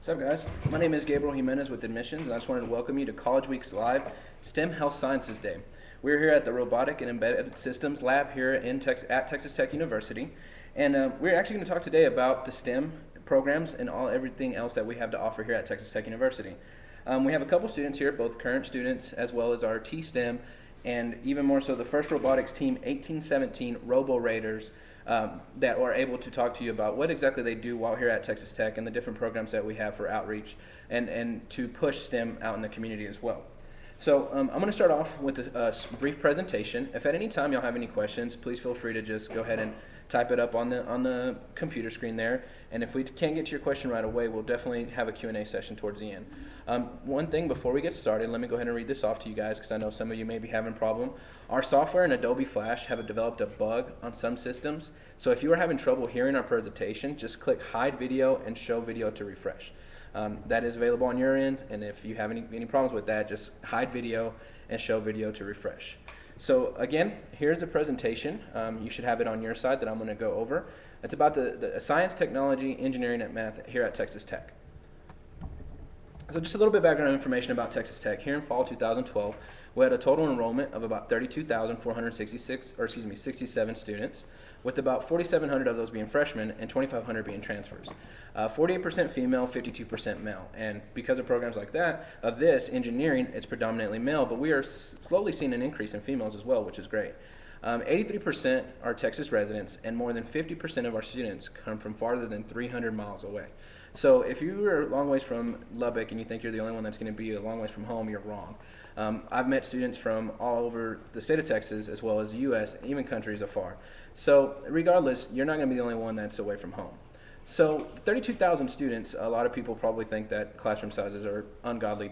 What's up, guys? My name is Gabriel Jimenez with Admissions, and I just wanted to welcome you to College Week's Live STEM Health Sciences Day. We're here at the Robotic and Embedded Systems Lab here at Texas Tech University, and we're actually going to talk today about the STEM programs and everything else that we have to offer here at Texas Tech University. We have a couple students here, both current students as well as our T-STEM, and even more so the first robotics team 1817 Robo Raiders, that are able to talk to you about what exactly they do while here at Texas Tech and the different programs that we have for outreach and to push STEM out in the community as well. So I'm going to start off with a brief presentation. If at any time y'all have any questions, please feel free to just go ahead and type it up on the computer screen there. And if we can't get to your question right away, we'll definitely have a Q&A session towards the end. One thing before we get started, let me go ahead and read this off to you guys because I know some of you may be having a problem. Our software and Adobe Flash have developed a bug on some systems. So if you are having trouble hearing our presentation, just click Hide Video and Show Video to refresh. That is available on your end, and if you have any problems with that, just hide video and show video to refresh. So again, here's a presentation. You should have it on your side that I'm going to go over. It's about the science, technology, engineering, and math here at Texas Tech. So just a little bit of background information about Texas Tech. Here in fall 2012, we had a total enrollment of about 67 students, with about 4,700 of those being freshmen and 2,500 being transfers. 48% female, 52% male. And because of programs like that, of this, engineering, it's predominantly male, but we are slowly seeing an increase in females as well, which is great. 83% are Texas residents, and more than 50% of our students come from farther than 300 miles away. So if you are a long ways from Lubbock and you think you're the only one that's going to be a long ways from home, you're wrong. I've met students from all over the state of Texas as well as the U.S., even countries afar. So regardless, you're not going to be the only one that's away from home. So 32,000 students, a lot of people probably think that classroom sizes are ungodly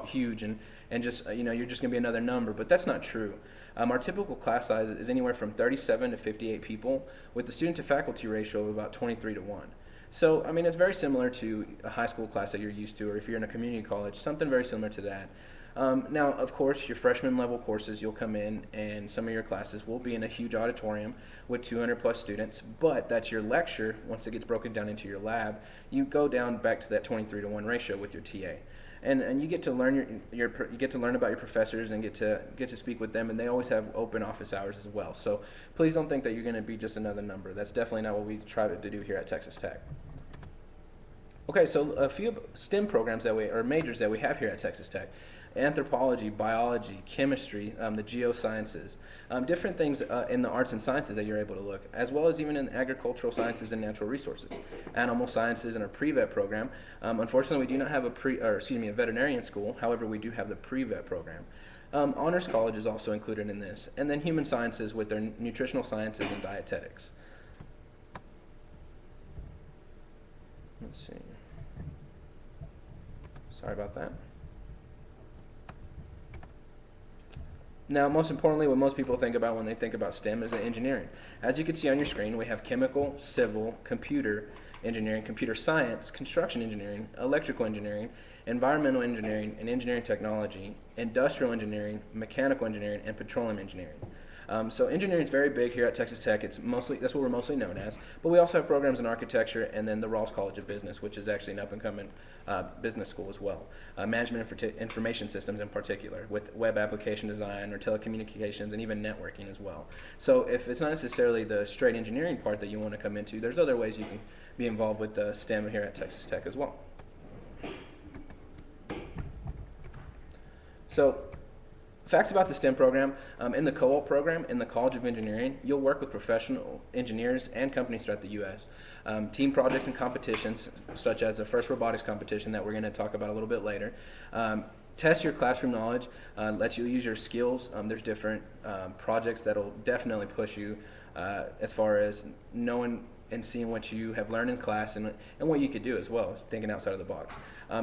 huge and just, you're just going to be another number, but that's not true. Our typical class size is anywhere from 37 to 58 people, with the student to faculty ratio of about 23 to 1. So, I mean, it's very similar to a high school class that you're used to, or if you're in a community college, something very similar to that. Now, of course, your freshman level courses, you'll come in and some of your classes will be in a huge auditorium with 200 plus students, but that's your lecture. Once it gets broken down into your lab, you go down back to that 23 to 1 ratio with your TA. And you get to learn you get to learn about your professors and get to speak with them, and they always have open office hours as well. So please don't think that you're going to be just another number. That's definitely not what we try to do here at Texas Tech. Okay, so a few STEM programs or majors that we have here at Texas Tech: anthropology, biology, chemistry, the geosciences, different things in the arts and sciences that you're able to look, as well as even in agricultural sciences and natural resources, animal sciences, and our pre-vet program. Unfortunately, we do not have a veterinarian school. However, we do have the pre-vet program. Honors college is also included in this, and then human sciences with their nutritional sciences and dietetics. Let's see. Sorry about that. Now, most importantly, what most people think about when they think about STEM is engineering. As you can see on your screen, we have chemical, civil, computer engineering, computer science, construction engineering, electrical engineering, environmental engineering, and engineering technology, industrial engineering, mechanical engineering, and petroleum engineering. So engineering is very big here at Texas Tech. That's what we're mostly known as. But we also have programs in architecture, and then the Rawls College of Business, which is actually an up-and-coming business school as well. Management information systems in particular, with web application design or telecommunications and even networking as well. So if it's not necessarily the straight engineering part that you want to come into, there's other ways you can be involved with STEM here at Texas Tech as well. So, facts about the STEM program: in the co-op program in the College of Engineering, you'll work with professional engineers and companies throughout the U.S. Team projects and competitions, such as the first robotics competition that we're going to talk about a little bit later. Test your classroom knowledge, lets you use your skills. There's different projects that'll definitely push you as far as knowing and seeing what you have learned in class and what you could do as well, thinking outside of the box.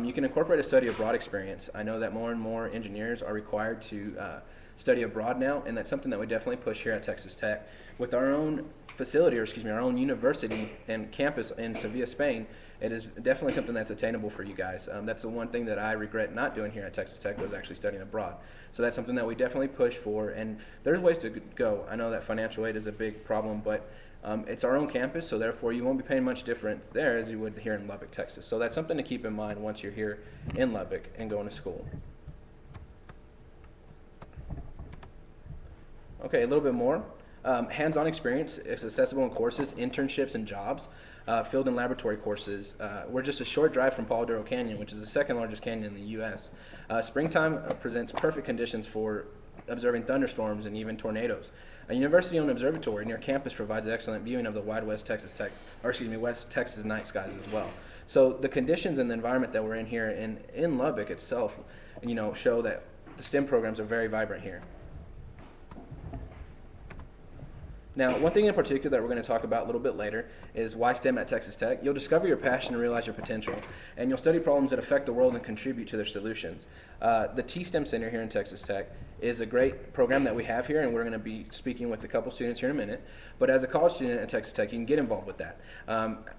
You can incorporate a study abroad experience. I know that more and more engineers are required to study abroad now, and that's something that we definitely push here at Texas Tech. With our own facility, our own university and campus in Sevilla, Spain, it is definitely something that's attainable for you guys. That's the one thing that I regret not doing here at Texas Tech, was actually studying abroad. So that's something that we definitely push for, and there's ways to go. I know that financial aid is a big problem, but It's our own campus, so therefore you won't be paying much difference there as you would here in Lubbock, Texas. So that's something to keep in mind once you're here in Lubbock and going to school. Okay, a little bit more. Hands-on experience is accessible in courses, internships, and jobs. Field and laboratory courses. We're just a short drive from Palo Duro Canyon, which is the second largest canyon in the U.S. Springtime presents perfect conditions for observing thunderstorms and even tornadoes. A university-owned observatory near campus provides excellent viewing of the wide West Texas night skies as well. So the conditions and the environment that we're in here in Lubbock itself, show that the STEM programs are very vibrant here. Now, one thing in particular that we're going to talk about a little bit later is why STEM at Texas Tech. You'll discover your passion and realize your potential, and you'll study problems that affect the world and contribute to their solutions. The T-STEM Center here in Texas Tech is a great program that we have here, and we're going to be speaking with a couple students here in a minute. But as a college student at Texas Tech, you can get involved with that.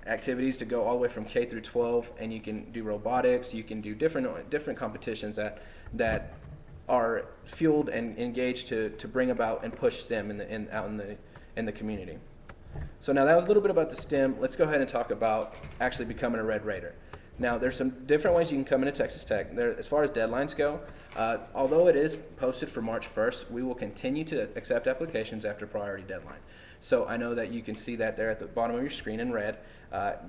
Activities to go all the way from K through 12, and you can do robotics, you can do different competitions that are fueled and engaged to bring about and push STEM out in the community. So now that was a little bit about the STEM. Let's go ahead and talk about actually becoming a Red Raider. Now there's some different ways you can come into Texas Tech. As far as deadlines go, although it is posted for March 1st, we will continue to accept applications after priority deadline. So I know that you can see that there at the bottom of your screen in red.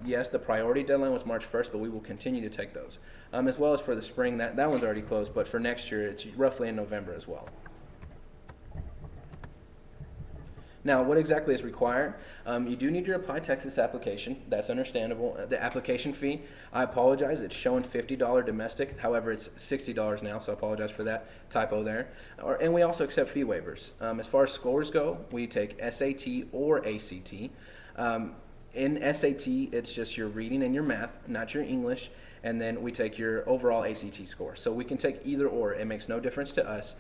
Yes, the priority deadline was March 1st, but we will continue to take those. As well as for the spring, that one's already closed, but for next year, it's roughly in November as well. Now, what exactly is required? You do need your Apply Texas application. That's understandable. The application fee, I apologize, it's showing $50 domestic. However, it's $60 now, so I apologize for that typo there. And we also accept fee waivers. As far as scores go, we take SAT or ACT. In SAT, it's just your reading and your math, not your English. And then we take your overall ACT score. So we can take either or. It makes no difference to us.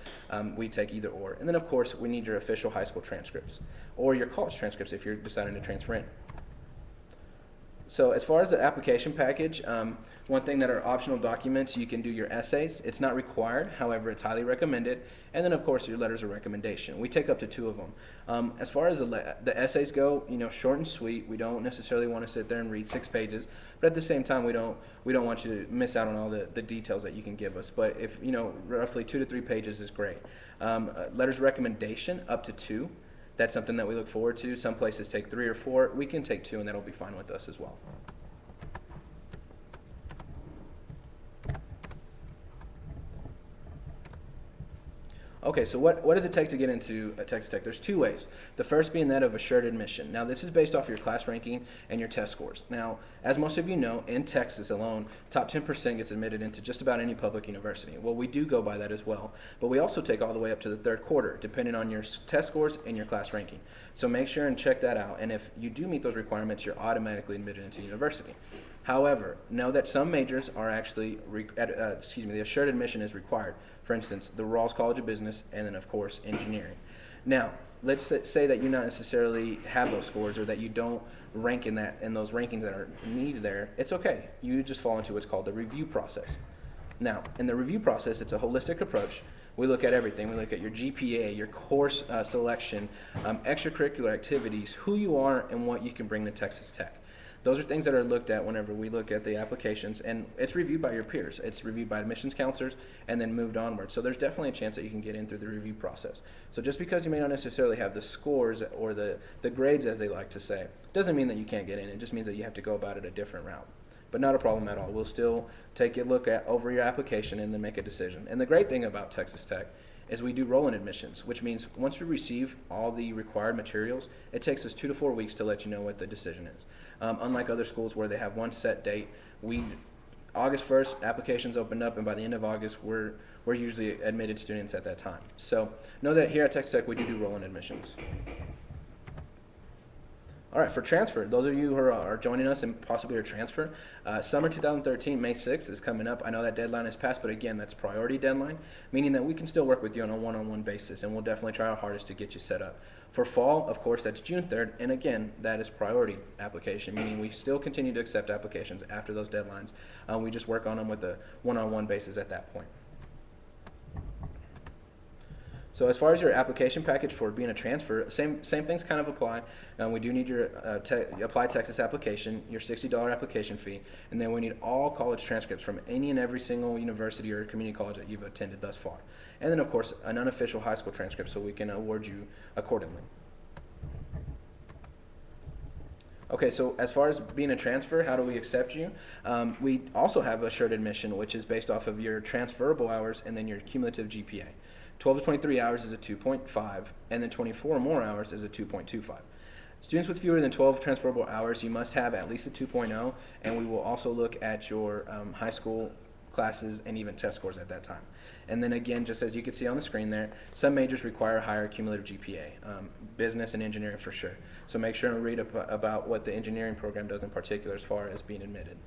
We take either or. And then, of course, we need your official high school transcripts or your college transcripts if you're deciding to transfer in. So as far as the application package, one thing that are optional documents, you can do your essays. It's not required. However, it's highly recommended. And then, of course, your letters of recommendation. We take up to 2 of them. As far as the essays go, short and sweet. We don't necessarily want to sit there and read 6 pages. But at the same time, we don't want you to miss out on all the details that you can give us. But if, roughly 2 to 3 pages is great. Letters of recommendation, up to 2. That's something that we look forward to. Some places take 3 or 4. We can take 2, and that'll be fine with us as well. Okay, so what does it take to get into Texas Tech? There's 2 ways. The first being that of assured admission. Now, this is based off your class ranking and your test scores. Now, as most of you know, in Texas alone, top 10% gets admitted into just about any public university. Well, we do go by that as well, but we also take all the way up to the 3rd quarter, depending on your test scores and your class ranking. So make sure and check that out, and if you do meet those requirements, you're automatically admitted into university. However, know that some majors are actually, the assured admission is required. For instance, the Rawls College of Business, and then of course engineering. Now, let's say that you not necessarily have those scores or that you don't rank in those rankings that are needed there. It's okay. You just fall into what's called the review process. Now, in the review process, it's a holistic approach. We look at everything. We look at your GPA, your course selection, extracurricular activities, who you are, and what you can bring to Texas Tech. Those are things that are looked at whenever we look at the applications, and it's reviewed by your peers. It's reviewed by admissions counselors and then moved onward. So there's definitely a chance that you can get in through the review process. So just because you may not necessarily have the scores or the grades, as they like to say, doesn't mean that you can't get in. It just means that you have to go about it a different route. But not a problem at all. We'll still take a look over your application and then make a decision. And the great thing about Texas Tech is we do roll-in admissions, which means once we receive all the required materials, it takes us 2 to 4 weeks to let you know what the decision is. Unlike other schools where they have one set date, August 1st, applications opened up, and by the end of August, we're usually admitted students at that time. So know that here at Texas Tech, we do roll-in admissions. All right, for transfer, those of you who are joining us and possibly are transfer, summer 2013, May 6th is coming up. I know that deadline is passed, but again, that's priority deadline, meaning that we can still work with you on a one-on-one basis, and we'll definitely try our hardest to get you set up. For fall, of course, that's June 3rd, and again, that is priority application, meaning we still continue to accept applications after those deadlines. We just work on them with a one-on-one basis at that point. So as far as your application package for being a transfer, same things kind of apply. We do need your Apply Texas application, your $60 application fee, and then we need all college transcripts from any and every single university or community college that you've attended thus far. And then of course an unofficial high school transcript so we can award you accordingly. Okay, so as far as being a transfer, how do we accept you? We also have assured admission, which is based off of your transferable hours and then your cumulative GPA. 12 to 23 hours is a 2.5, and then 24 or more hours is a 2.25. Students with fewer than 12 transferable hours, you must have at least a 2.0, and we will also look at your high school classes and even test scores at that time. And then again, just as you can see on the screen there, some majors require higher cumulative GPA, business and engineering for sure. So make sure and read about what the engineering program does in particular as far as being admitted.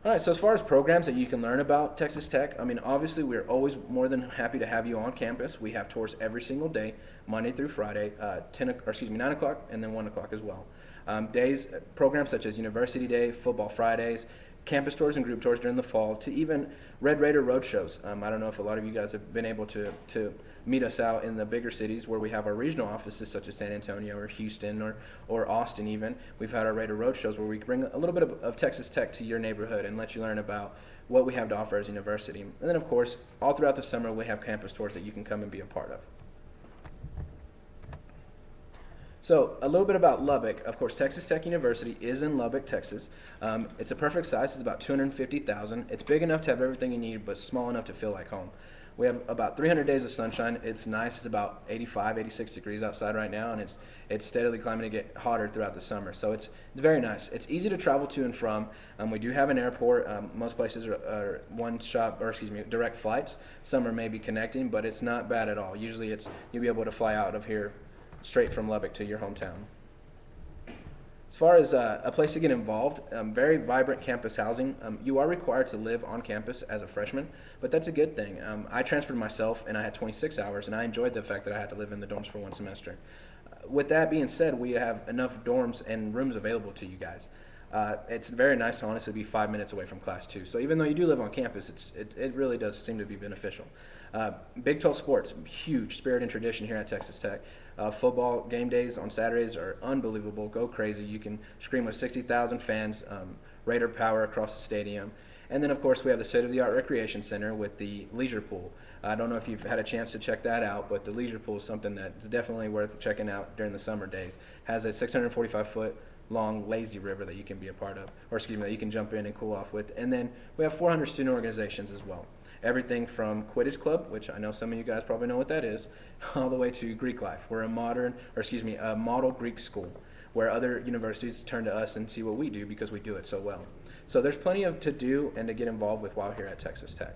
All right, so as far as programs that you can learn about Texas Tech, I mean, obviously we're always more than happy to have you on campus. We have tours every single day, Monday through Friday, 9 o'clock and then 1 o'clock as well. Programs such as University Day, Football Fridays, campus tours and group tours during the fall, to even Red Raider road shows. I don't know if a lot of you guys have been able to meet us out in the bigger cities where we have our regional offices such as San Antonio or Houston or Austin even. We've had our Raider road shows where we bring a little bit of Texas Tech to your neighborhood and let you learn about what we have to offer as a university. And then of course, all throughout the summer we have campus tours that you can come and be a part of. So a little bit about Lubbock. Of course, Texas Tech University is in Lubbock, Texas. It's a perfect size. It's about 250,000. It's big enough to have everything you need, but small enough to feel like home. We have about 300 days of sunshine. It's nice. It's about 85, 86 degrees outside right now, and it's steadily climbing to get hotter throughout the summer. So it's very nice. It's easy to travel to and from. We do have an airport. Most places are direct flights. Some are maybe connecting, but it's not bad at all. Usually you'll be able to fly out of here straight from Lubbock to your hometown. As far as a place to get involved, very vibrant campus housing. You are required to live on campus as a freshman, but that's a good thing. I transferred myself and I had 26 hours, and I enjoyed the fact that I had to live in the dorms for one semester. With that being said, we have enough dorms and rooms available to you guys. It's very nice to honestly be 5 minutes away from class too. So even though you do live on campus, it really does seem to be beneficial. Big 12 sports, huge spirit and tradition here at Texas Tech. Football game days on Saturdays are unbelievable. Go crazy. You can scream with 60,000 fans, Raider power across the stadium. And then, of course, we have the state-of-the-art recreation center with the leisure pool. I don't know if you've had a chance to check that out, but the leisure pool is something that's definitely worth checking out during the summer days. Has a 645-foot long lazy river that you can be a part of, that you can jump in and cool off with. And then we have 400 student organizations as well. Everything from Quidditch Club, which I know some of you guys probably know what that is, all the way to Greek Life. We're a model Greek school where other universities turn to us and see what we do because we do it so well. So there's plenty to do and to get involved with while here at Texas Tech.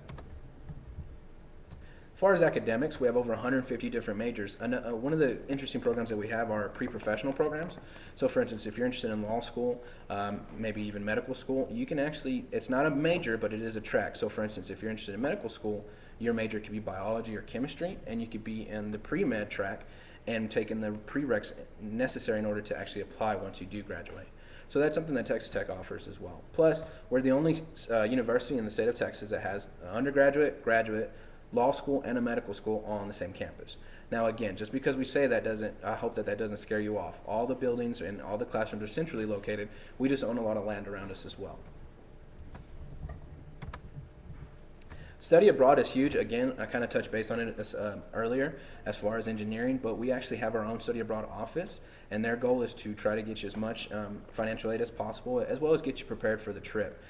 As far as academics, we have over 150 different majors. One of the interesting programs that we have are pre-professional programs. So for instance, if you're interested in law school, maybe even medical school, you can actually, it's not a major, but it is a track. So for instance, if you're interested in medical school, your major could be biology or chemistry, and you could be in the pre-med track and taking the prereqs necessary in order to actually apply once you do graduate. So that's something that Texas Tech offers as well. Plus, we're the only university in the state of Texas that has undergraduate, graduate, law school, and a medical school all on the same campus. Now again, just because we say that I hope that doesn't scare you off. All the buildings and all the classrooms are centrally located. We just own a lot of land around us as well. Study abroad is huge. Again, I kind of touched base on it earlier as far as engineering, but we actually have our own study abroad office, and their goal is to try to get you as much financial aid as possible, as well as get you prepared for the trip.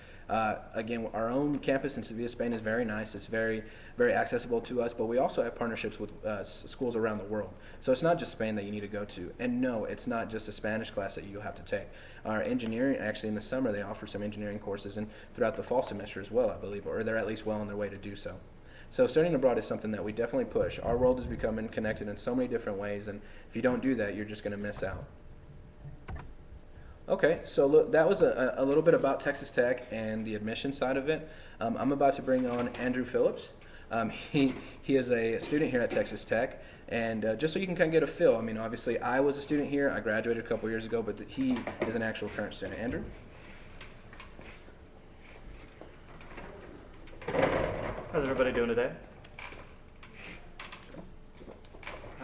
Again, our own campus in Sevilla, Spain is very nice. It's very, very accessible to us, but we also have partnerships with schools around the world. So it's not just Spain that you need to go to. And no, it's not just a Spanish class that you'll have to take. Our engineering, actually in the summer, they offer some engineering courses, and throughout the fall semester as well, I believe, or they're at least well on their way to do so. So studying abroad is something that we definitely push. Our world is becoming connected in so many different ways, and if you don't do that, you're just going to miss out. Okay, so look, that was a little bit about Texas Tech and the admission side of it. I'm about to bring on Andrew Phillips. He is a student here at Texas Tech, and just so you can kind of get a feel, I mean, obviously I was a student here. I graduated a couple years ago, but he is an actual current student. Andrew? How's everybody doing today?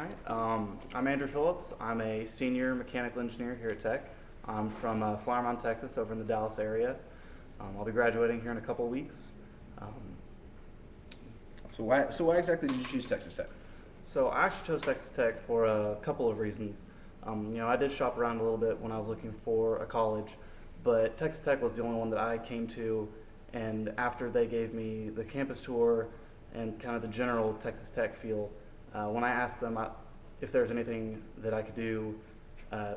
All right. I'm Andrew Phillips. I'm a senior mechanical engineer here at Tech. I'm from Flower Mound, Texas, over in the Dallas area. I'll be graduating here in a couple of weeks. Um, So why exactly did you choose Texas Tech? so I actually chose Texas Tech for a couple of reasons. I did shop around a little bit when I was looking for a college, but Texas Tech was the only one that I came to, and after they gave me the campus tour and kind of the general Texas Tech feel, when I asked them if there's anything that I could do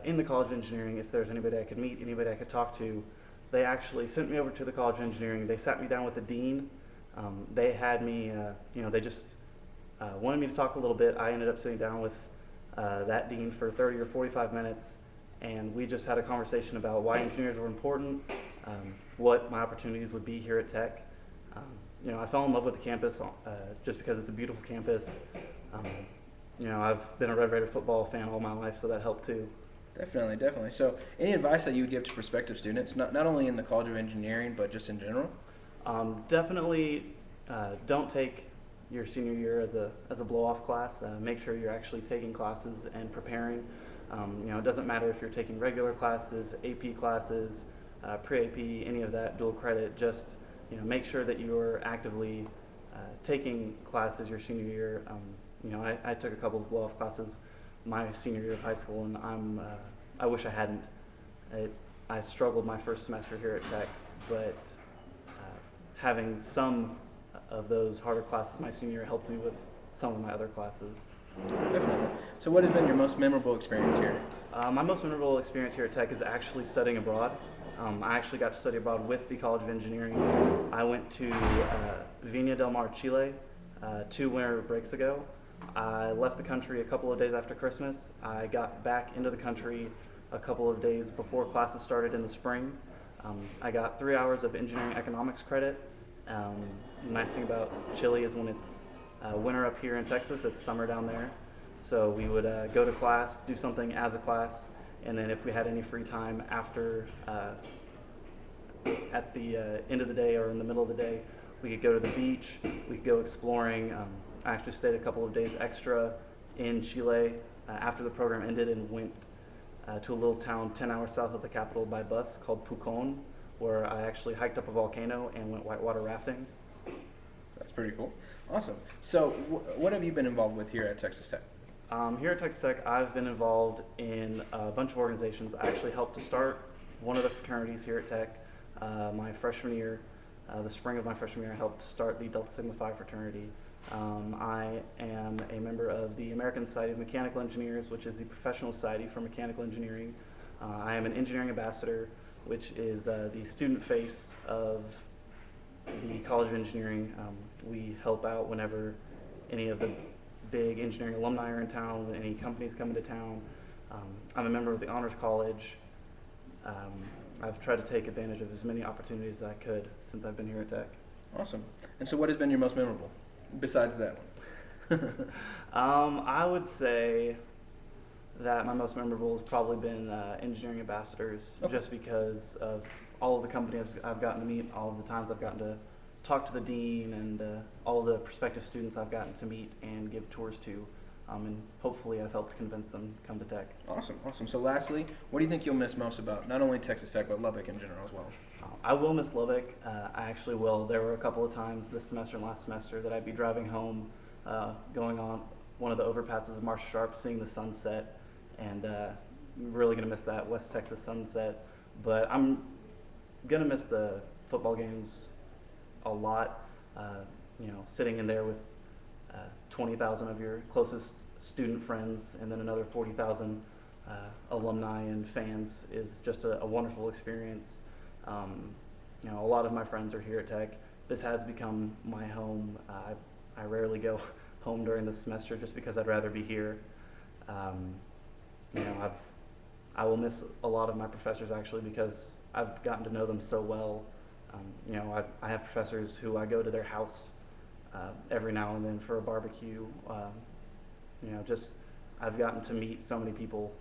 in the College of Engineering, if there's anybody I could meet, anybody I could talk to, they actually sent me over to the College of Engineering. They sat me down with the dean. They had me, they just wanted me to talk a little bit. I ended up sitting down with that dean for 30 or 45 minutes, and we just had a conversation about why engineers were important, what my opportunities would be here at Tech. I fell in love with the campus just because it's a beautiful campus. I've been a Red Raider football fan all my life, so that helped too. Definitely. So any advice that you would give to prospective students, not only in the College of Engineering, but just in general? Definitely don't take your senior year as a blow-off class. Make sure you're actually taking classes and preparing. It doesn't matter if you're taking regular classes, AP classes, pre-AP, any of that, dual credit. Just make sure that you're actively taking classes your senior year. I took a couple of blow-off classes my senior year of high school, and I wish I hadn't. I struggled my first semester here at Tech, but having some of those harder classes my senior year helped me with some of my other classes. Definitely. So what has been your most memorable experience here? My most memorable experience here at Tech is actually studying abroad. I actually got to study abroad with the College of Engineering. I went to Viña del Mar, Chile, 2 winter breaks ago. I left the country a couple of days after Christmas. I got back into the country a couple of days before classes started in the spring. I got 3 hours of engineering economics credit. The nice thing about Chile is when it's winter up here in Texas, it's summer down there. So we would go to class, do something as a class, and then if we had any free time after, at the end of the day or in the middle of the day, we could go to the beach, we could go exploring. I actually stayed a couple of days extra in Chile after the program ended and went to a little town 10 hours south of the capital by bus called Pucón, where I actually hiked up a volcano and went whitewater rafting. That's pretty cool. Awesome. So what have you been involved with here at Texas Tech? Here at Texas Tech, I've been involved in a bunch of organizations. I actually helped to start one of the fraternities here at Tech my freshman year. The spring of my freshman year, I helped start the Delta Sigma Phi fraternity. I am a member of the American Society of Mechanical Engineers, which is the professional society for mechanical engineering. I am an engineering ambassador, which is the student face of the College of Engineering. We help out whenever any of the big engineering alumni are in town, when any companies come into town. I'm a member of the Honors College. I've tried to take advantage of as many opportunities as I could since I've been here at Tech. Awesome. And so what has been your most memorable, besides that one? I would say that my most memorable has probably been engineering ambassadors, just because of all of the companies I've gotten to meet, all of the times I've gotten to talk to the dean, and all the prospective students I've gotten to meet and give tours to. And hopefully I've helped convince them to come to Tech. Awesome. So lastly, what do you think you'll miss most about not only Texas Tech, but Lubbock in general as well? I will miss Lubbock. I actually will. There were a couple of times this semester and last semester that I'd be driving home, going on one of the overpasses of Marshall Sharp, seeing the sunset, and really going to miss that West Texas sunset. But I'm going to miss the football games a lot. Sitting in there with 20,000 of your closest student friends and then another 40,000 alumni and fans is just a wonderful experience. A lot of my friends are here at Tech. This has become my home. I rarely go home during the semester just because I'd rather be here. I will miss a lot of my professors actually because I've gotten to know them so well. I have professors who I go to their house every now and then for a barbecue. I've gotten to meet so many people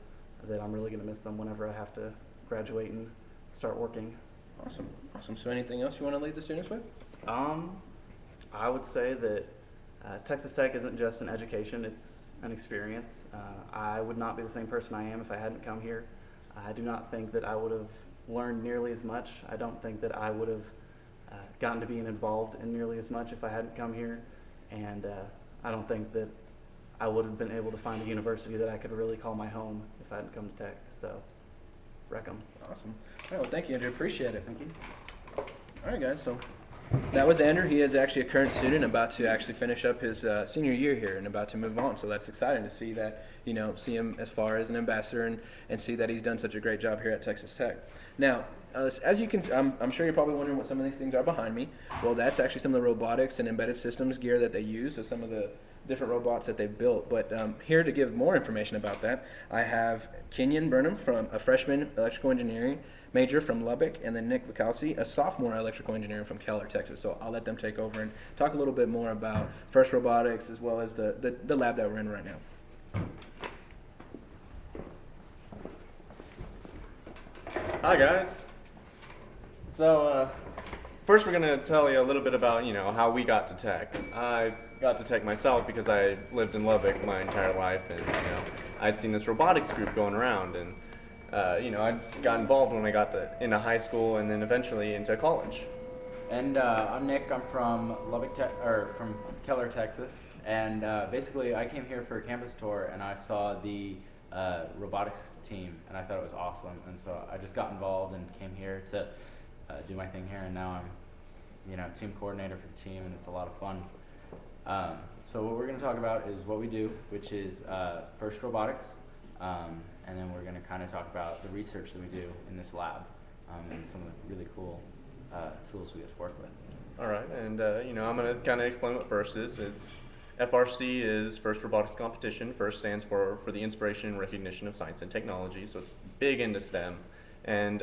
that I'm really going to miss them whenever I have to graduate and start working. Awesome. So anything else you want to leave the students with? I would say that Texas Tech isn't just an education, an experience. I would not be the same person I am if I hadn't come here. I do not think that I would have learned nearly as much. I don't think that I would have gotten to being involved in nearly as much if I hadn't come here. And I don't think that I would have been able to find a university that I could really call my home if I hadn't come to Tech. So, wreck 'em. Awesome. All right, well, thank you, Andrew. Appreciate it. Thank you. All right, guys. So that was Andrew. He is actually a current student, about to actually finish up his senior year here and about to move on. So that's exciting to see that, see him as far as an ambassador and see that he's done such a great job here at Texas Tech. Now, as you can, I'm sure you're probably wondering what some of these things are behind me. Well, that's actually some of the robotics and embedded systems gear that they use. So some of the different robots that they've built. But here to give more information about that, I have Kenyon Burnham, from a freshman electrical engineering major from Lubbock, and then Nick Lukowski, a sophomore electrical engineer from Keller, Texas. So I'll let them take over and talk a little bit more about FIRST Robotics as well as the lab that we're in right now. Hi guys. So first we're going to tell you a little bit about how we got to Tech. I got to Tech myself because I lived in Lubbock my entire life, and I'd seen this robotics group going around, and I got involved when I got into high school and then eventually into college. And I'm Nick. I'm from from Keller, Texas, and basically I came here for a campus tour and I saw the robotics team and I thought it was awesome, and so I just got involved and came here to do my thing here, and now I'm team coordinator for the team, and it's a lot of fun. So what we're going to talk about is what we do, which is FIRST Robotics, and then we're going to kind of talk about the research that we do in this lab, and some of the really cool tools we get to work with. All right, and I'm going to kind of explain what FIRST is. FRC is First Robotics Competition. FIRST stands for the Inspiration and Recognition of Science and Technology, so it's big into STEM. And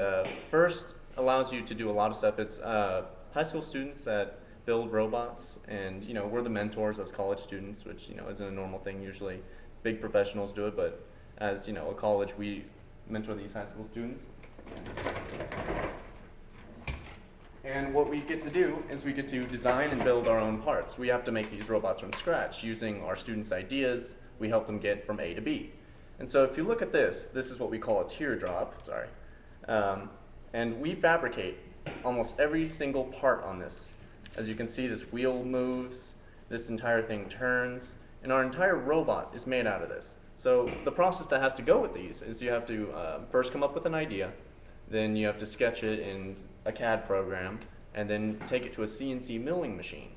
FIRST allows you to do a lot of stuff. It's high school students that build robots, and we're the mentors as college students, which isn't a normal thing. Usually big professionals do it, but as a college, we mentor these high school students. And what we get to do is we get to design and build our own parts. We have to make these robots from scratch using our students' ideas. We help them get from A to B. And so if you look at this is what we call a teardrop, and we fabricate almost every single part on this. As you can see, this wheel moves, this entire thing turns, and our entire robot is made out of this. So the process that has to go with these is you have to first come up with an idea, then you have to sketch it in a CAD program, and then take it to a CNC milling machine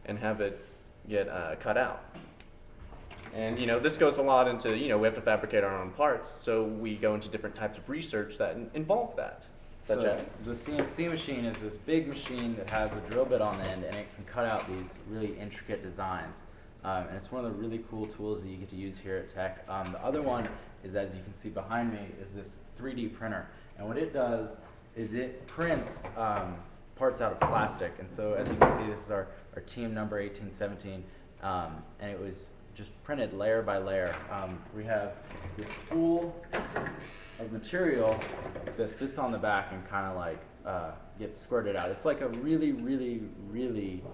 and have it get cut out. And this goes a lot into, we have to fabricate our own parts, so we go into different types of research that involve that. Such So as? the CNC machine is this big machine that has a drill bit on the end, and it can cut out these really intricate designs. And it's one of the really cool tools that you get to use here at Tech. The other one is, as you can see behind me, is this 3D printer. And what it does is it prints parts out of plastic. And so as you can see, this is our team number 1817, and it was just printed layer by layer. We have this spool of material that sits on the back and kind of like gets squirted out. It's like a really, really, really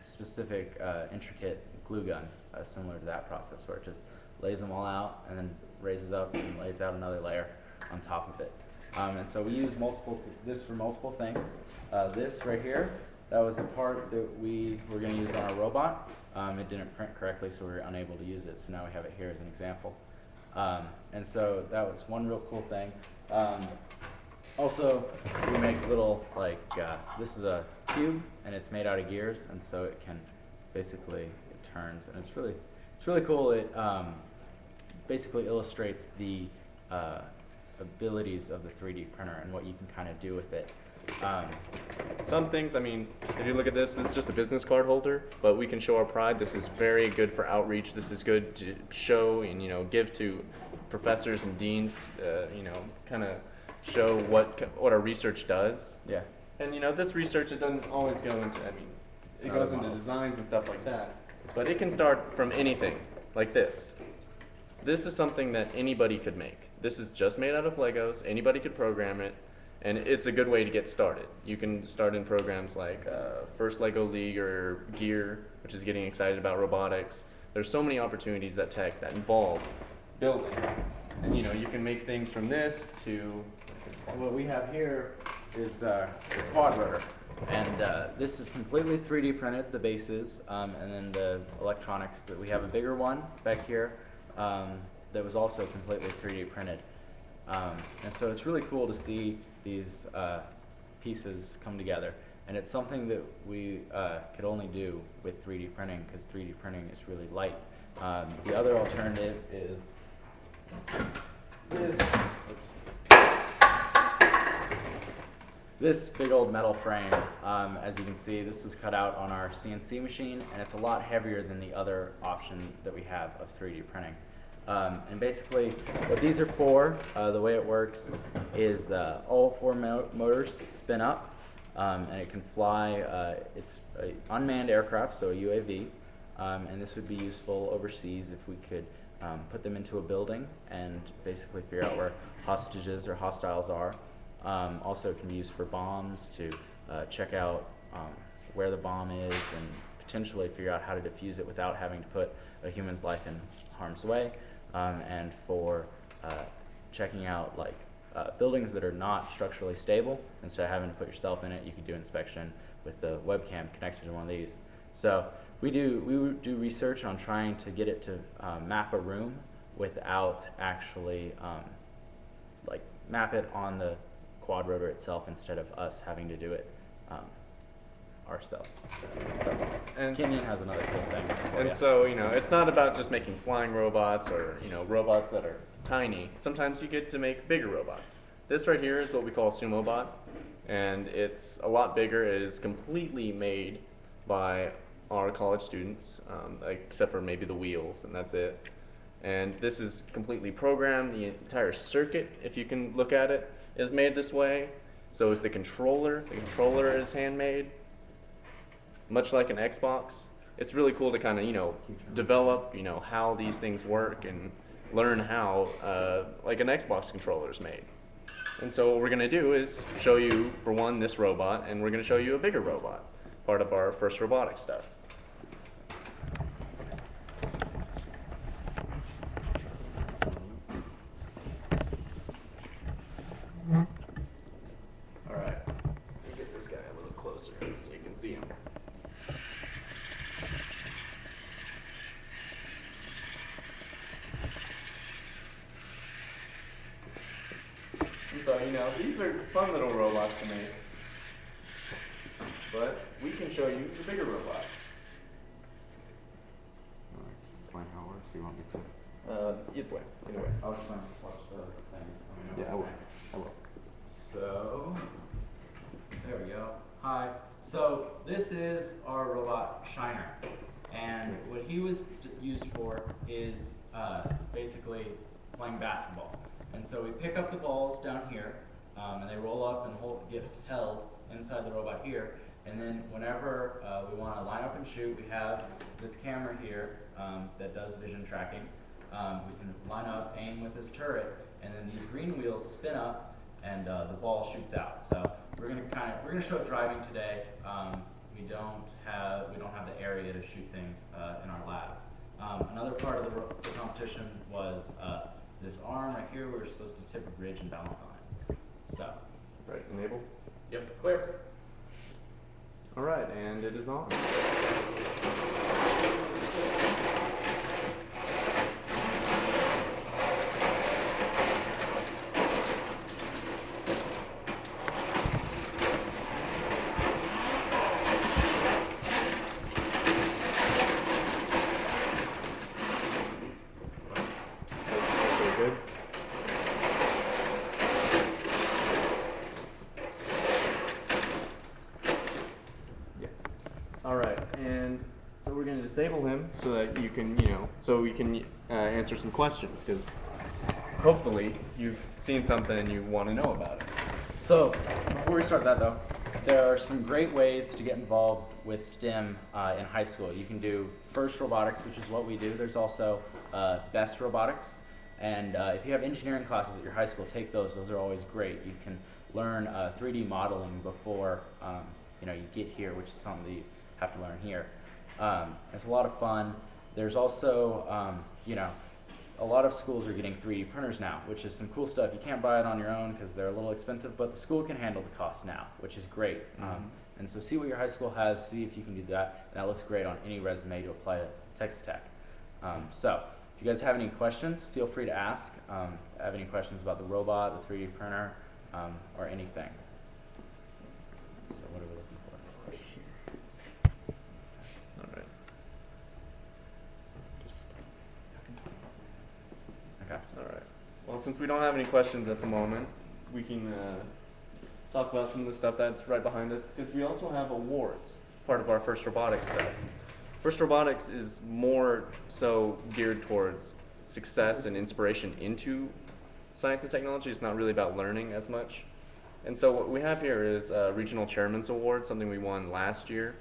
specific, intricate glue gun, similar to that process, where it just lays them all out and then raises up and lays out another layer on top of it. And so we use this for multiple things. This right here, that was a part that we were going to use on our robot. It didn't print correctly, so we were unable to use it, so now we have it here as an example. And so that was one real cool thing. Also, we make little, this is a cube, and it's made out of gears, and so it can basically, it turns, and it's really cool. It basically illustrates the abilities of the 3D printer and what you can kind of do with it. Some things, if you look at this is just a business card holder, but we can show our pride. This is very good for outreach. This is good to show and give to professors and deans, kind of show what our research does. Yeah. And this research, it doesn't always go into, it goes into designs and stuff like that, but it can start from anything, like this. This is something that anybody could make. This is just made out of Legos. Anybody could program it. And it's a good way to get started. You can start in programs like First Lego League or Gear, which is getting excited about robotics. There's so many opportunities at Tech that involve building. And you can make things from this to What we have here is the quad rotor, and this is completely 3D printed, the bases, and then the electronics. That we have a bigger one back here that was also completely 3D printed. And so it's really cool to see these pieces come together. And it's something that we could only do with 3D printing, because 3D printing is really light. The other alternative is this big old metal frame. As you can see, this was cut out on our CNC machine, and it's a lot heavier than the other option that we have of 3D printing. And basically, what these are for, the way it works is all four motors spin up, and it can fly. It's an unmanned aircraft, so a UAV, and this would be useful overseas if we could put them into a building and basically figure out where hostages or hostiles are. Also, it can be used for bombs to check out where the bomb is and potentially figure out how to defuse it without having to put a human's life in harm's way. And for checking out buildings that are not structurally stable. Instead of having to put yourself in it, you can do inspection with the webcam connected to one of these. So we do research on trying to get it to map a room without actually map it on the quad rotor itself, instead of us having to do it ourselves. So, And Kenyon has another cool thing. And so, it's not about just making flying robots or, robots that are tiny. Sometimes you get to make bigger robots. This right here is what we call a sumo bot, and it's a lot bigger. It is completely made by our college students, except for maybe the wheels, and that's it. And this is completely programmed. The entire circuit, if you can look at it, is made this way. So is the controller. The controller is handmade, much like an Xbox. It's really cool to kind of, develop, how these things work and learn how, like an Xbox controller is made. And so what we're going to do is show you, for one, this robot, and we're going to show you a bigger robot, part of our first robotics stuff. All right, let me get this guy a little closer so you can see him. And so, these are fun little robots to make, but we can show you the bigger robot. Explain how it works. You want me to? Either way, either way. I'll just watch the things. Yeah, I will. I will. So, there we go. Hi. So, this is our robot Shiner. And what he was used for is basically playing basketball. And so we pick up the balls down here, and they roll up and get held inside the robot here. And then whenever we want to line up and shoot, we have this camera here that does vision tracking. We can line up, aim with this turret, and then these green wheels spin up, and the ball shoots out. So we're gonna show driving today. We don't have the area to shoot things in our lab. Another part of the competition was this arm right here. We were supposed to tip a bridge and balance on it. So, Right, enable. yep, clear. All right, and it is on. Good. Yeah. All right, and so we're going to disable him so that you can, so we can answer some questions, because hopefully you've seen something and you want to know about it. So, before we start that though, there are some great ways to get involved with STEM in high school. You can do FIRST Robotics, which is what we do. There's also BEST Robotics. And if you have engineering classes at your high school, take those. Those are always great. You can learn 3D modeling before you get here, which is something that you have to learn here. It's a lot of fun. There's also, a lot of schools are getting 3D printers now, which is some cool stuff. You can't buy it on your own because they're a little expensive, but the school can handle the cost now, which is great. And so see what your high school has, see if you can do that, and that looks great on any resume to apply to Texas Tech. So if you guys have any questions, feel free to ask. Have any questions about the robot, the 3D printer, or anything. So what are we looking for? All right. Okay. All right. Well, since we don't have any questions at the moment, we can talk about some of the stuff that's right behind us, because we also have awards, part of our First Robotics stuff. First Robotics is more so geared towards success and inspiration into science and technology. It's not really about learning as much. And so what we have here is a Regional Chairman's Award, something we won last year.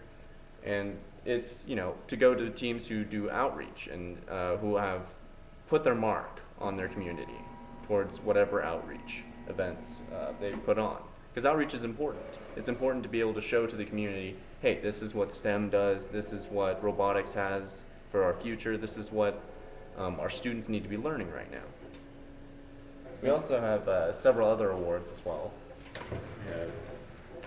And it's, to go to teams who do outreach and who have put their mark on their community towards whatever outreach events they put on. Because outreach is important. It's important to be able to show to the community, hey, this is what STEM does, this is what robotics has for our future, this is what our students need to be learning right now. We also have several other awards as well.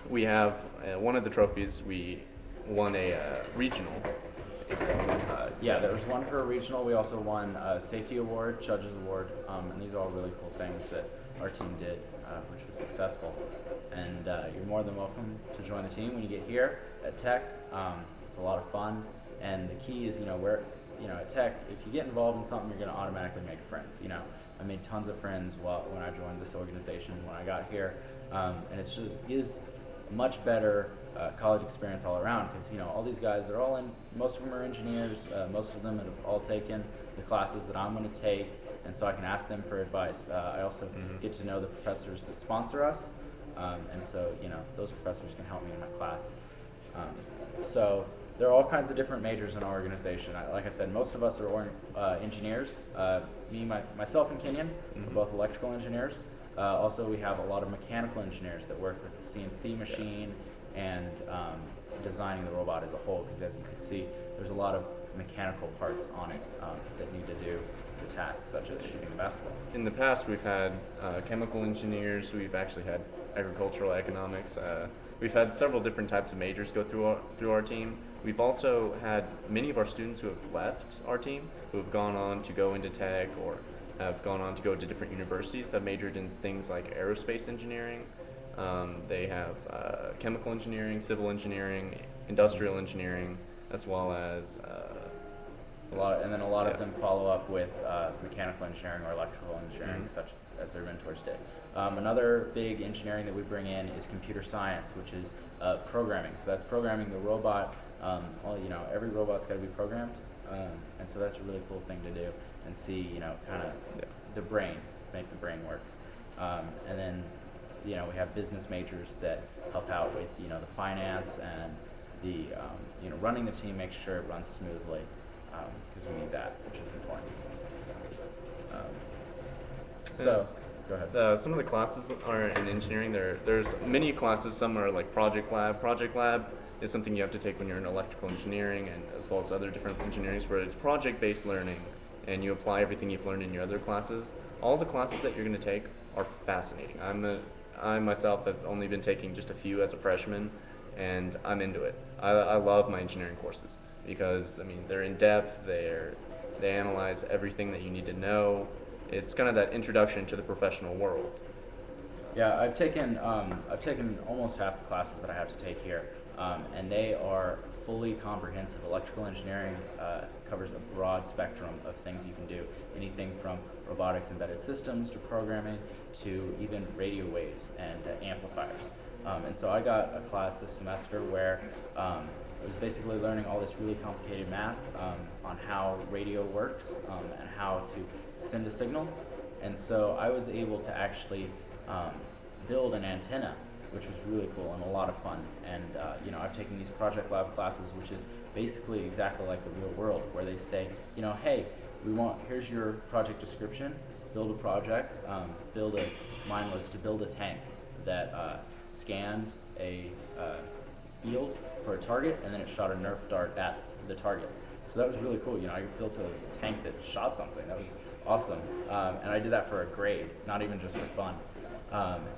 We have one of the trophies, we won a regional. Yeah, there was one for a regional. We also won a safety award, judges award, and these are all really cool things that our team did, which was successful. And you're more than welcome to join the team when you get here at Tech. It's a lot of fun, and the key is, at Tech, if you get involved in something, you're going to automatically make friends. I made tons of friends when I joined this organization when I got here, and it is a much better college experience all around, because all these guys, most of them are engineers, most of them have all taken the classes that I'm going to take, and so I can ask them for advice. I also get to know the professors that sponsor us, and so those professors can help me in my class. So there are all kinds of different majors in our organization. Like I said, most of us are engineers. Myself and Kenyon are both electrical engineers. Also, we have a lot of mechanical engineers that work with the CNC machine and designing the robot as a whole, because as you can see, there's a lot of mechanical parts on it that need to do the tasks, such as shooting a basketball. In the past, we've had chemical engineers, we've actually had agricultural economics. We've had several different types of majors go through our team. We've also had many of our students who have left our team, who have gone on to go into tech or have gone on to go to different universities, have majored in things like aerospace engineering. They have chemical engineering, civil engineering, industrial engineering, as well as a lot of them follow up with mechanical engineering or electrical engineering, such as their mentors did. Another big engineering that we bring in is computer science, which is programming. So that's programming the robot. Every robot's got to be programmed, and so that's a really cool thing to do and see, kind of the brain, make the brain work. And then, we have business majors that help out with, the finance and the, running the team, make sure it runs smoothly, because we need that, which is important. So go ahead. Some of the classes are in engineering. There's many classes. Some are like Project Lab. Project Lab is something you have to take when you're in electrical engineering, and as well as other different engineerings, where it's project-based learning, and you apply everything you've learned in your other classes. All the classes that you're going to take are fascinating. I myself have only been taking just a few as a freshman, and I'm into it. I love my engineering courses because they're in depth. They analyze everything that you need to know. It's kind of that introduction to the professional world. Yeah, I've taken almost half the classes that I have to take here, and they are fully comprehensive. Electrical engineering covers a broad spectrum of things you can do, anything from robotics embedded systems to programming to even radio waves and amplifiers. And so I got a class this semester where it was basically learning all this really complicated math on how radio works and how to send a signal. And so I was able to actually build an antenna, which was really cool and a lot of fun. And I've taken these Project Lab classes, which is basically exactly like the real world, where they say, hey, here's your project description, build a project, mine was to build a tank that scanned a field for a target, and then it shot a Nerf dart at the target. So that was really cool. I built a tank that shot something. That was awesome. And I did that for a grade, not even just for fun.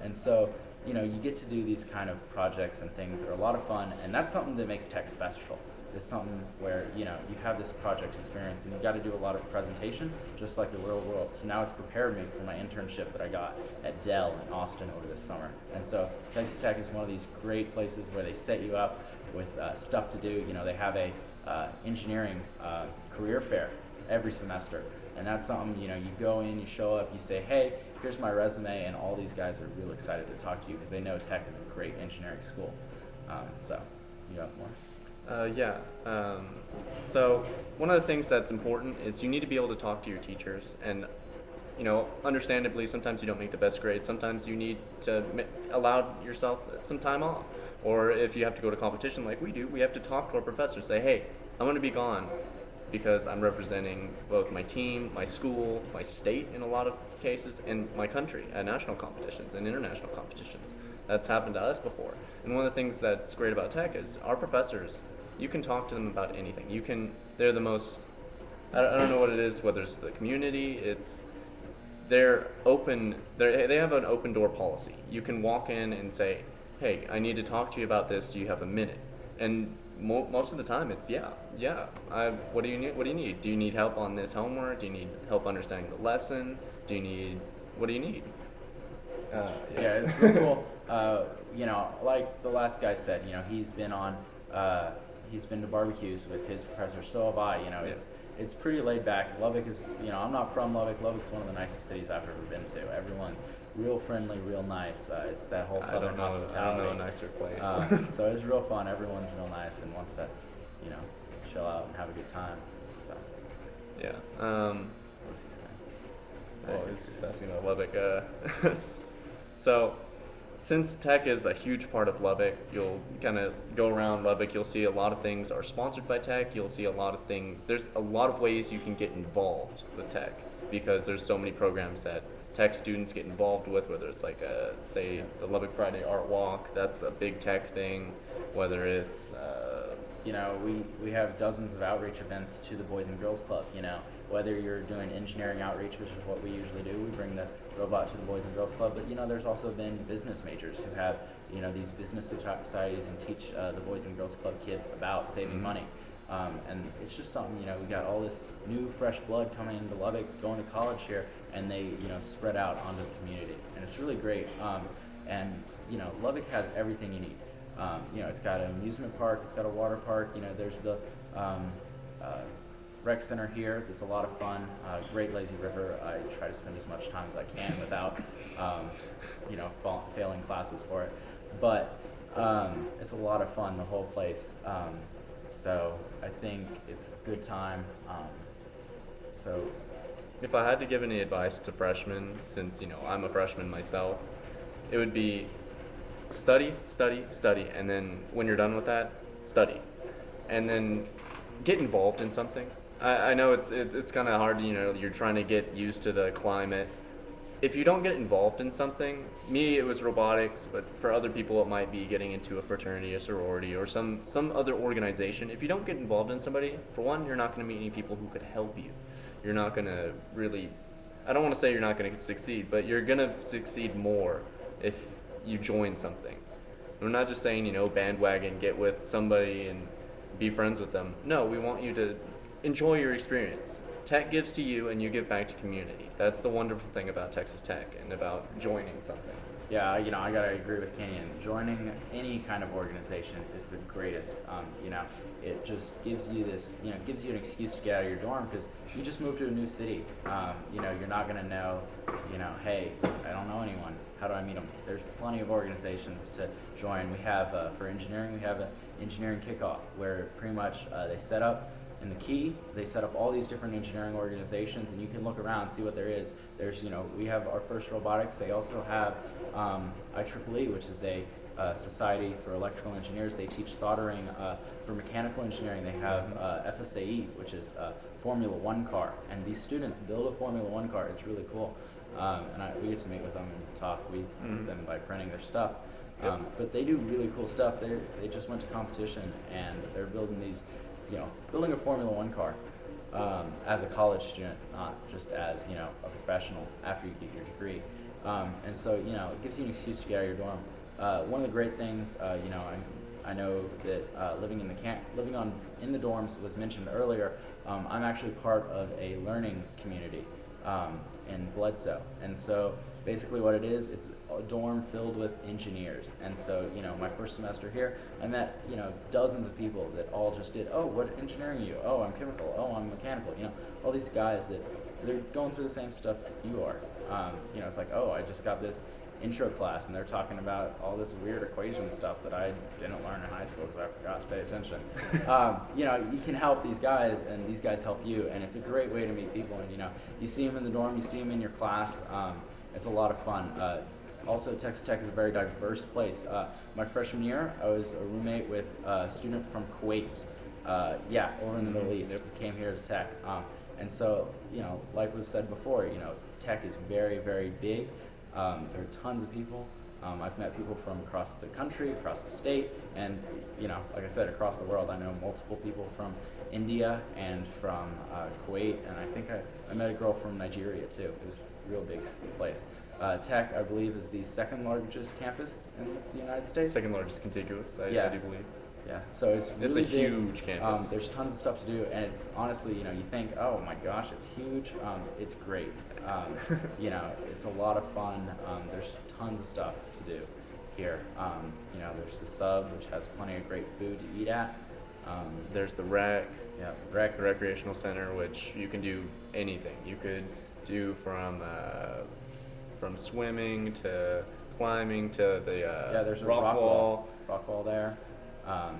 And so, you get to do these kind of projects and things that are a lot of fun, and that's something that makes tech special. It's something where, you have this project experience, and you got to do a lot of presentation, just like the real world. So now it's prepared me for my internship that I got at Dell in Austin over this summer. And so Texas Tech is one of these great places where they set you up with stuff to do. They have a engineering career fair every semester. And that's something, you go in, you show up, you say, hey, here's my resume, and all these guys are real excited to talk to you because they know Tech is a great engineering school. So, you got more? So one of the things that's important is you need to be able to talk to your teachers, and understandably, sometimes you don't make the best grades. Sometimes you need to allow yourself some time off, or if you have to go to competition like we do, we have to talk to our professors. Say, hey, I'm going to be gone because I'm representing both my team, my school, my state in a lot of cases, and my country at national competitions and international competitions. That's happened to us before. And one of the things that's great about Tech is our professors, you can talk to them about anything. They're the most, I don't know what it is, whether it's the community, they're open, they have an open door policy. You can walk in and say, hey, I need to talk to you about this, do you have a minute? And most of the time it's what do you need? Do you need help on this homework? Do you need help understanding the lesson? What do you need? Yeah, it's pretty cool. Like the last guy said, he's been to barbecues with his professor. So have I. It's pretty laid back. Lubbock is, I'm not from Lubbock. Lubbock's one of the nicest cities I've ever been to. Everyone's real friendly, real nice. It's that whole southern hospitality. I don't know a nicer place. So it's real fun. Everyone's real nice and wants to, chill out and have a good time. So. Yeah. What's he saying? Well, it's just asking about Lubbock. So, since Tech is a huge part of Lubbock, you'll kind of go around Lubbock, you'll see a lot of things are sponsored by Tech, you'll see a lot of things, there's a lot of ways you can get involved with Tech, because there's so many programs that Tech students get involved with, whether it's like, say, the Lubbock Friday Art Walk, that's a big Tech thing, whether it's... we have dozens of outreach events to the Boys and Girls Club, whether you're doing engineering outreach, which is what we usually do, we bring the robot to the Boys and Girls Club, but there's also been business majors who have, these business societies and teach the Boys and Girls Club kids about saving money. And it's just something, we got all this new fresh blood coming into Lubbock, going to college here, and they, spread out onto the community. And it's really great. And Lubbock has everything you need. It's got an amusement park, it's got a water park, there's the rec center here. It's a lot of fun. Great lazy river. I try to spend as much time as I can without, failing classes for it. But it's a lot of fun, the whole place. So I think it's a good time. So if I had to give any advice to freshmen, since I'm a freshman myself, it would be study, and then when you're done with that, study, and then get involved in something. I know it's kind of hard, you're trying to get used to the climate. If you don't get involved in something, me it was robotics, but for other people it might be getting into a fraternity, a sorority, or some other organization. If you don't get involved in somebody, for one, you're not going to meet any people who could help you. You're not going to really, I don't want to say you're not going to succeed, but you're going to succeed more if you join something. We're not just saying, bandwagon, get with somebody and be friends with them. No, we want you to enjoy your experience. Tech gives to you and you give back to community. That's the wonderful thing about Texas Tech and about joining something. Yeah, I gotta agree with Kenyon. Joining any kind of organization is the greatest. It just gives you this, gives you an excuse to get out of your dorm, because you just moved to a new city. You're not gonna know, hey, I don't know anyone. How do I meet them? There's plenty of organizations to join. We have, for engineering, we have an engineering kickoff where pretty much they set up in the key, they set up all these different engineering organizations, and you can look around and see what there is. There's, we have our first robotics. They also have IEEE, which is a society for electrical engineers. They teach soldering. For mechanical engineering, they have FSAE, which is Formula One car. And these students build a Formula One car. It's really cool. And we get to meet with them and talk. We meet them by printing their stuff. But they do really cool stuff. They just went to competition, and they're building these building a Formula One car as a college student, not just as a professional after you get your degree. And so it gives you an excuse to get out of your dorm. One of the great things, I know that living in the dorms was mentioned earlier. I'm actually part of a learning community in Bledsoe, and so basically what it is, it's a dorm filled with engineers. And so my first semester here, I met dozens of people that all just did, oh, what engineering are you? Oh, I'm chemical. Oh, I'm mechanical. All these guys that they're going through the same stuff you are. It's like, oh, I just got this intro class and they're talking about all this weird equation stuff that I didn't learn in high school because I forgot to pay attention. You can help these guys and these guys help you, and it's a great way to meet people. And you see them in the dorm, you see them in your class. It's a lot of fun. Also, Texas Tech is a very diverse place. My freshman year, I was a roommate with a student from Kuwait. Over in the Middle East. Who came here to Tech. And so, like was said before, Tech is very, very big. There are tons of people. I've met people from across the country, across the state, and like I said, across the world. I know multiple people from India and from Kuwait, and I think I met a girl from Nigeria too. It was a real big place. Tech, I believe, is the second largest campus in the United States. Second largest contiguous, I do believe. Yeah, so it's really a huge campus. There's tons of stuff to do, and it's honestly, you think, oh my gosh, it's huge. It's great. It's a lot of fun. There's tons of stuff to do here. There's the sub, which has plenty of great food to eat at. There's the rec. Yeah, The recreational center, which you can do anything. You could do from swimming to climbing to the there's a rock wall there.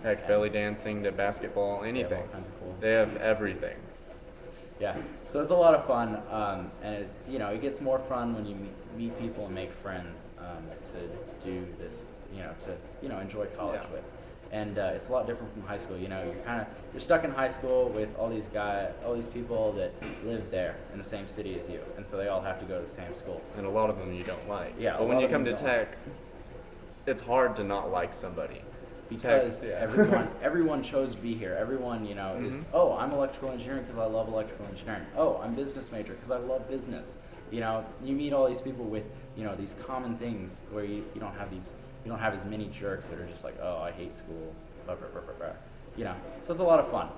Heck, belly dancing to basketball, anything. They have all kinds of cool. They have everything. Yeah, so it's a lot of fun, and it gets more fun when you meet people and make friends to do this, to enjoy college with. And it's a lot different from high school. You're stuck in high school with all these people that live there in the same city as you, and so they all have to go to the same school. And a lot of them you don't like. Yeah, but when you come to Tech, it's hard to not like somebody. Because everyone chose to be here. Everyone, is, oh, I'm electrical engineering because I love electrical engineering. Oh, I'm business major because I love business. You meet all these people with, these common things where you don't have as many jerks that are just like, oh, I hate school, blah, blah, blah, blah, blah. So it's a lot of fun.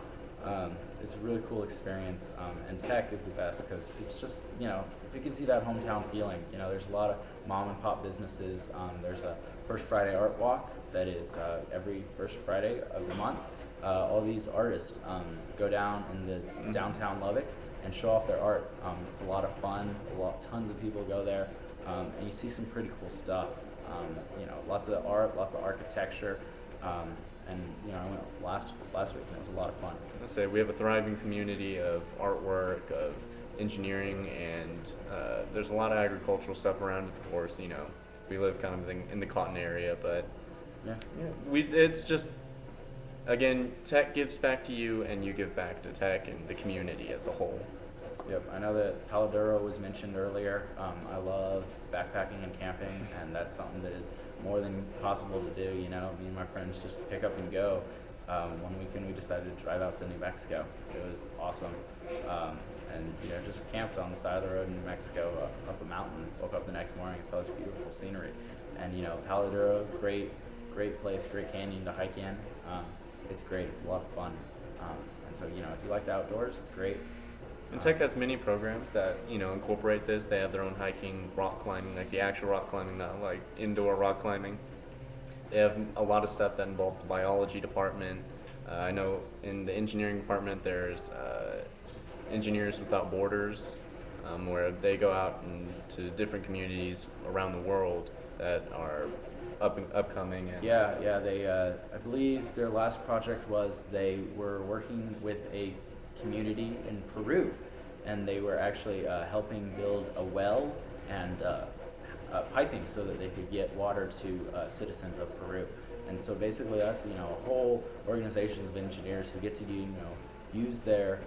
It's a really cool experience, and Tech is the best because it's just, it gives you that hometown feeling. There's a lot of mom and pop businesses. There's a First Friday Art Walk that is every first Friday of the month. All these artists go down in the downtown Lubbock and show off their art. It's a lot of fun. Tons of people go there, and you see some pretty cool stuff. Lots of art, lots of architecture, and I went last week and it was a lot of fun. I say we have a thriving community of artwork, of engineering, and there's a lot of agricultural stuff around. Of course, we live kind of in the cotton area, but it's just, again, Tech gives back to you, and you give back to Tech and the community as a whole. Yep, I know that Paladuro was mentioned earlier. I love backpacking and camping, and that's something that is more than possible to do. Me and my friends just pick up and go. One weekend we decided to drive out to New Mexico. It was awesome, and just camped on the side of the road in New Mexico, up a mountain. Woke up the next morning and saw this beautiful scenery. And Paladuro, great place, great canyon to hike in. It's great. It's a lot of fun. And so if you like the outdoors, it's great. And Tech has many programs that incorporate this. They have their own hiking, rock climbing, like the actual rock climbing, not like indoor rock climbing. They have a lot of stuff that involves the biology department. I know in the engineering department there's Engineers Without Borders, where they go out to different communities around the world that are upcoming. And they I believe their last project was they were working with a community in Peru, and they were actually helping build a well and piping so that they could get water to citizens of Peru. And so basically that's a whole organizations of engineers who get to use their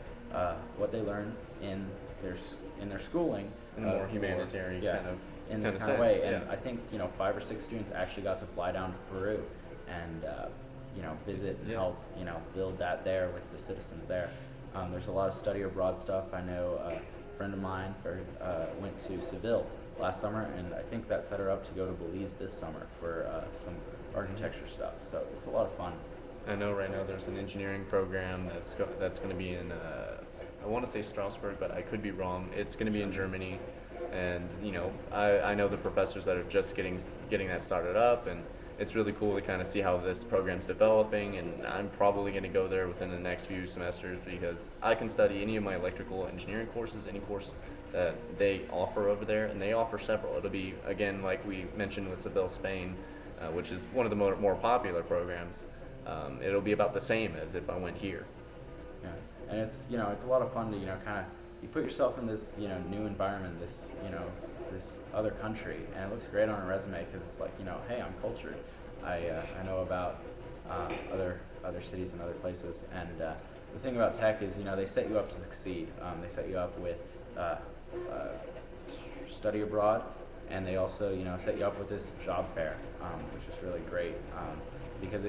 what they learn in their schooling in a more humanitarian in this kind of way. And I think 5 or 6 students actually got to fly down to Peru and visit and Yeah. help, build that there with the citizens there. There's a lot of study abroad stuff. I know a friend of mine went to Seville last summer, and I think that set her up to go to Belize this summer for some architecture stuff. So it's a lot of fun. I know right now there's an engineering program that's going to be in, I want to say Strasbourg, but I could be wrong. It's going to be in Germany, and I know the professors that are just getting that started up, and it's really cool to kind of see how this program's developing. And I'm probably going to go there within the next few semesters because I can study any of my electrical engineering courses, any course that they offer over there, and they offer several. It'll be, again, like we mentioned with Seville, Spain, which is one of the more popular programs. It'll be about the same as if I went here. Yeah, and it's a lot of fun to kind of you put yourself in this new environment, this this other country, and it looks great on a resume because it's like hey, I'm cultured. I know about other cities and other places, and the thing about tech is they set you up to succeed. They set you up with study abroad, and they also set you up with this job fair, which is really great. Because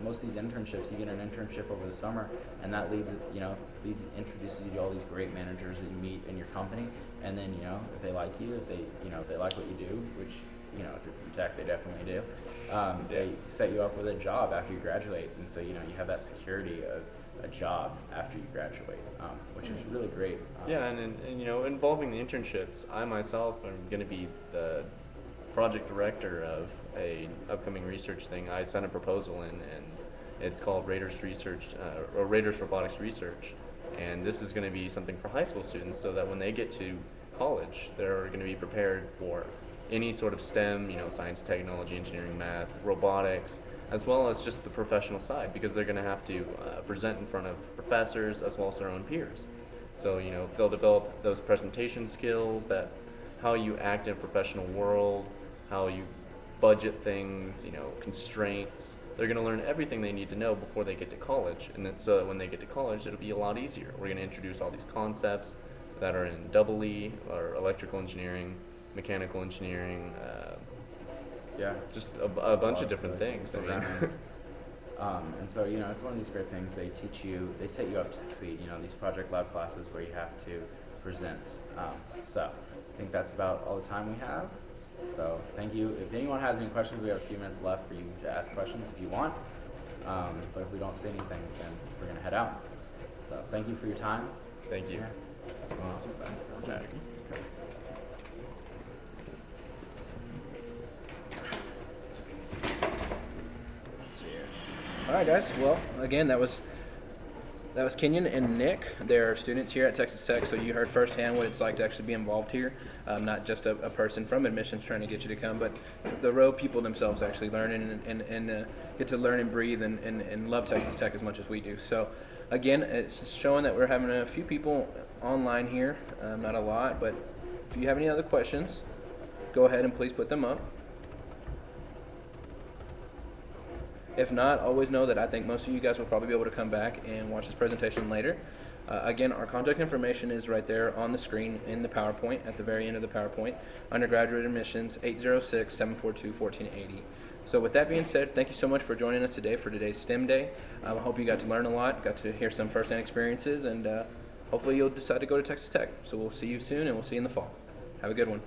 most of these internships, you get an internship over the summer, and that introduces you to all these great managers that you meet in your company, and then if they like you, if they like what you do, which if you're from tech, they definitely do, they set you up with a job after you graduate, and so you have that security of a job after you graduate, which is really great. Yeah, and involving the internships, I myself am going to be the project director of a upcoming research thing. I sent a proposal in, and it's called Raiders Robotics Research, and this is going to be something for high school students, so that when they get to college, they're going to be prepared for any sort of STEM, science, technology, engineering, math, robotics, as well as just the professional side, because they're going to have to present in front of professors as well as their own peers. So they'll develop those presentation skills, that how you act in a professional world, how you budget things, constraints. They're going to learn everything they need to know before they get to college, and then so that when they get to college, it'll be a lot easier. We're going to introduce all these concepts that are in EE, or electrical engineering, mechanical engineering, just a bunch of different things. And so it's one of these great things. They set you up to succeed. These project lab classes where you have to present. So I think that's about all the time we have. So thank you. If anyone has any questions, we have a few minutes left for you to ask questions if you want. But if we don't see anything, then we're going to head out. So thank you for your time. Thank you. Awesome. All right, guys. Well, again, that was Kenyon and Nick. They're students here at Texas Tech, so you heard firsthand what it's like to actually be involved here. Not just a person from admissions trying to get you to come, but the real people themselves actually learning and get to learn and breathe and love Texas Tech as much as we do. So, again, it's showing that we're having a few people online here, not a lot, but if you have any other questions, go ahead and please put them up. If not, always know that I think most of you guys will probably be able to come back and watch this presentation later. Again, our contact information is right there on the screen in the PowerPoint, at the very end of the PowerPoint. Undergraduate admissions, 806-742-1480. So with that being said, thank you so much for joining us today for today's STEM Day. I hope you got to learn a lot, got to hear some first-hand experiences, and hopefully you'll decide to go to Texas Tech. So we'll see you soon, and we'll see you in the fall. Have a good one.